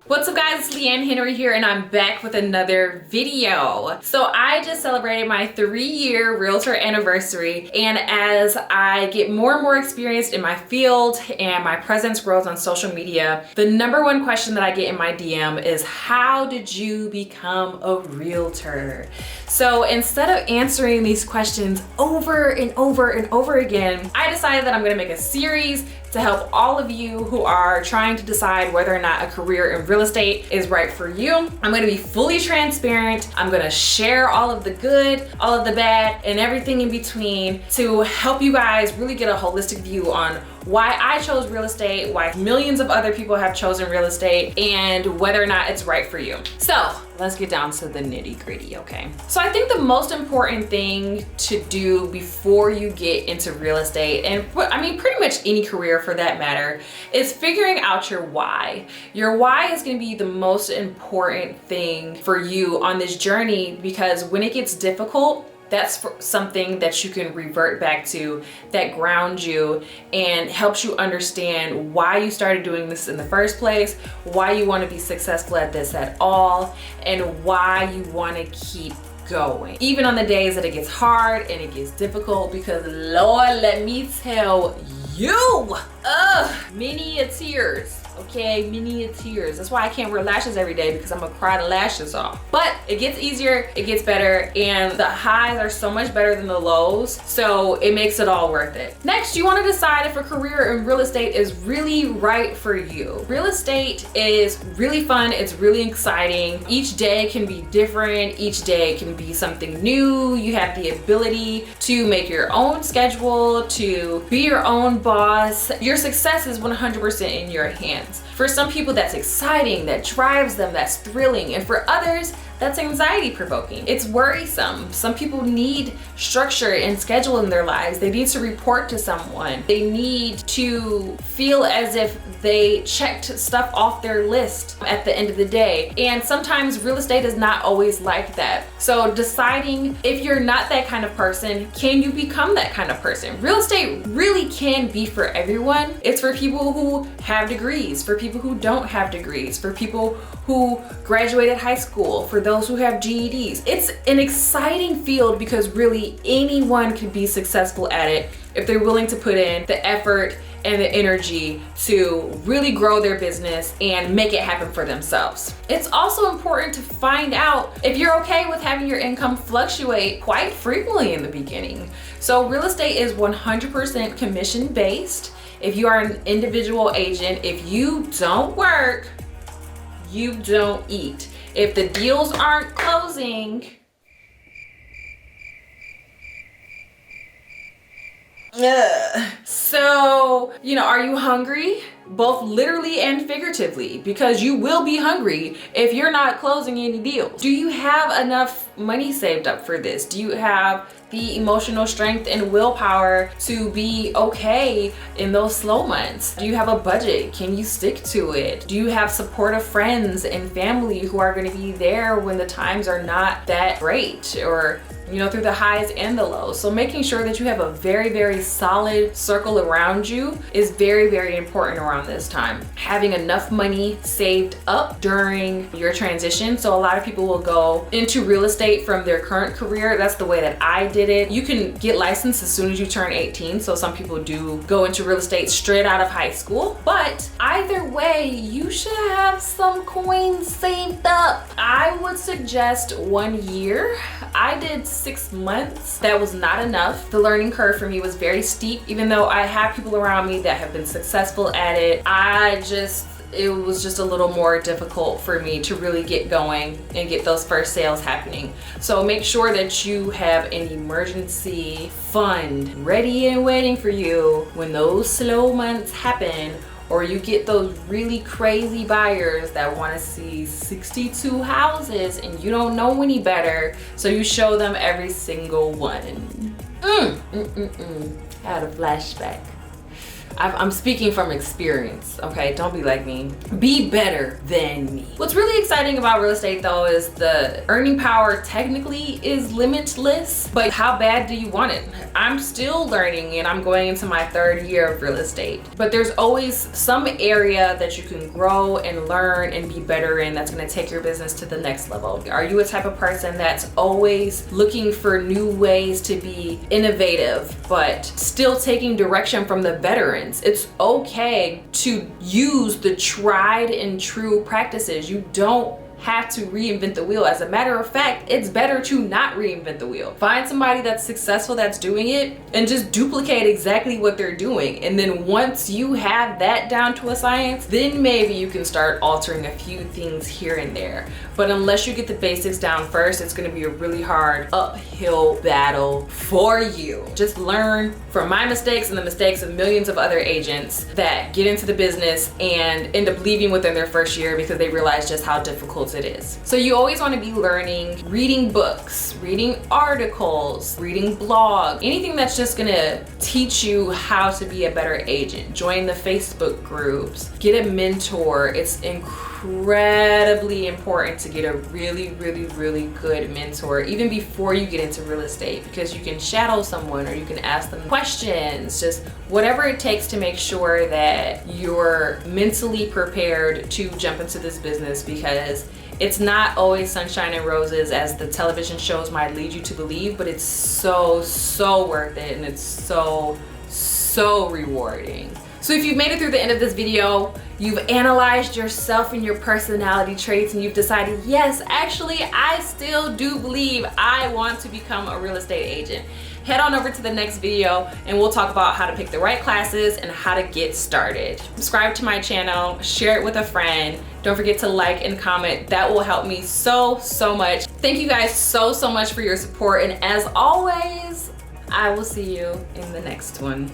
What's up guys, it's Leanne Henry here and I'm back with another video. So I just celebrated my 3-year realtor anniversary, and as I get more and more experienced in my field and my presence grows on social media, the number one question that I get in my DM is, how did you become a realtor? So instead of answering these questions over and over and over again, I decided that I'm gonna make a series to help all of you who are trying to decide whether or not a career in real estate is right for you. I'm gonna be fully transparent. I'm gonna share all of the good, all of the bad, and everything in between to help you guys really get a holistic view on why I chose real estate, why millions of other people have chosen real estate, and whether or not it's right for you. So let's get down to the nitty-gritty, okay? So I think the most important thing to do before you get into real estate, and I mean pretty much any career for that matter, is figuring out your why. Your why is gonna be the most important thing for you on this journey, because when it gets difficult, that's something that you can revert back to, that grounds you and helps you understand why you started doing this in the first place, why you want to be successful at this at all, and why you want to keep going. Even on the days that it gets hard and it gets difficult, because Lord, let me tell you, many a tears. Okay, many tears. That's why I can't wear lashes every day, because I'm gonna cry the lashes off. But it gets easier, it gets better, and the highs are so much better than the lows, so it makes it all worth it. Next, you wanna decide if a career in real estate is really right for you. Real estate is really fun, it's really exciting. Each day can be different, each day can be something new. You have the ability to make your own schedule, to be your own boss. Your success is 100% in your hands. For some people, that's exciting, that drives them, that's thrilling, and for others, that's anxiety provoking. It's worrisome. Some people need structure and schedule in their lives. They need to report to someone. They need to feel as if they checked stuff off their list at the end of the day. And sometimes real estate is not always like that. So deciding if you're not that kind of person, can you become that kind of person? Real estate really can be for everyone. It's for people who have degrees, for people who don't have degrees, for people who graduated high school, for those who have GEDs. It's an exciting field because really anyone can be successful at it if they're willing to put in the effort and the energy to really grow their business and make it happen for themselves. It's also important to find out if you're okay with having your income fluctuate quite frequently in the beginning. So real estate is 100% commission based. If you are an individual agent, if you don't work, you don't eat. If the deals aren't closing, so, are you hungry? Both literally and figuratively, because you will be hungry if you're not closing any deals. Do you have enough money saved up for this? Do you have the emotional strength and willpower to be okay in those slow months? Do you have a budget? Can you stick to it? Do you have supportive friends and family who are going to be there when the times are not that great, or through the highs and the lows? So making sure that you have a very, very solid circle around you is very, very important around this time. Having enough money saved up during your transition. So a lot of people will go into real estate from their current career. That's the way that I did it. You can get licensed as soon as you turn 18. So some people do go into real estate straight out of high school. But either way, you should have some coins saved up. I would suggest 1 year. I did 6 months. That was not enough. The learning curve for me was very steep. Even though I have people around me that have been successful at it, it was just a little more difficult for me to really get going and get those first sales happening. So make sure that you have an emergency fund ready and waiting for you when those slow months happen, or you get those really crazy buyers that want to see 62 houses and you don't know any better, so you show them every single one. Had a flashback. I'm speaking from experience, okay? Don't be like me. Be better than me. What's really exciting about real estate though is the earning power technically is limitless, but how bad do you want it? I'm still learning and I'm going into my 3rd year of real estate, but there's always some area that you can grow and learn and be better in that's gonna take your business to the next level. Are you a type of person that's always looking for new ways to be innovative, but still taking direction from the veterans? It's okay to use the tried and true practices. You don't have to reinvent the wheel. As a matter of fact, it's better to not reinvent the wheel. Find somebody that's successful that's doing it and just duplicate exactly what they're doing. And then once you have that down to a science, then maybe you can start altering a few things here and there. But unless you get the basics down first, it's gonna be a really hard uphill battle for you. Just learn from my mistakes and the mistakes of millions of other agents that get into the business and end up leaving within their 1st year because they realize just how difficult it is. So you always want to be learning, reading books, reading articles, reading blogs, anything that's just gonna teach you how to be a better agent. Join the Facebook groups, get a mentor. It's incredibly important to get a really good mentor even before you get into real estate, because you can shadow someone or you can ask them questions, just whatever it takes to make sure that you're mentally prepared to jump into this business, because it's not always sunshine and roses as the television shows might lead you to believe, but it's so worth it, and it's so rewarding. So if you've made it through the end of this video, you've analyzed yourself and your personality traits, and you've decided, yes, actually, I still do believe I want to become a real estate agent, head on over to the next video and we'll talk about how to pick the right classes and how to get started. Subscribe to my channel, share it with a friend. Don't forget to like and comment. That will help me so much. Thank you guys so much for your support, and as always, I will see you in the next one.